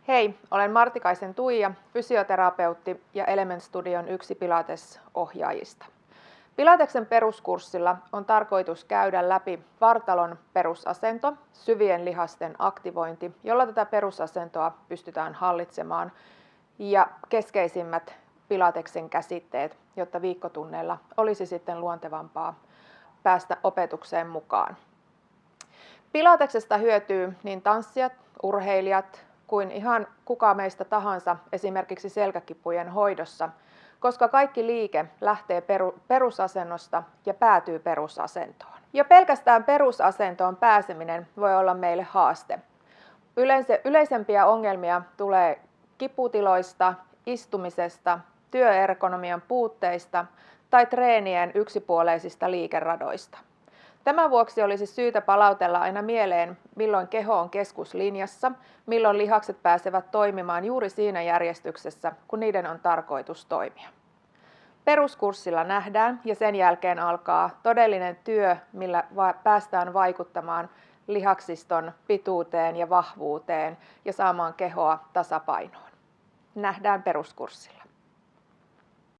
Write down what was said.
Hei, olen Martikaisen Tuija, fysioterapeutti ja Element Studion yksi Pilates-ohjaajista. Pilateksen peruskurssilla on tarkoitus käydä läpi vartalon perusasento, syvien lihasten aktivointi, jolla tätä perusasentoa pystytään hallitsemaan, ja keskeisimmät Pilateksen käsitteet, jotta viikkotunneilla olisi sitten luontevampaa päästä opetukseen mukaan. Pilateksesta hyötyy niin tanssijat, urheilijat kuin ihan kuka meistä tahansa esimerkiksi selkäkipujen hoidossa, koska kaikki liike lähtee perusasennosta ja päätyy perusasentoon. Jo pelkästään perusasentoon pääseminen voi olla meille haaste. Yleisempiä ongelmia tulee kiputiloista, istumisesta, työergonomian puutteista tai treenien yksipuoleisista liikeradoista. Tämän vuoksi olisi syytä palautella aina mieleen, milloin keho on keskuslinjassa, milloin lihakset pääsevät toimimaan juuri siinä järjestyksessä, kun niiden on tarkoitus toimia. Peruskurssilla nähdään ja sen jälkeen alkaa todellinen työ, millä päästään vaikuttamaan lihaksiston pituuteen ja vahvuuteen ja saamaan kehoa tasapainoon. Nähdään peruskurssilla.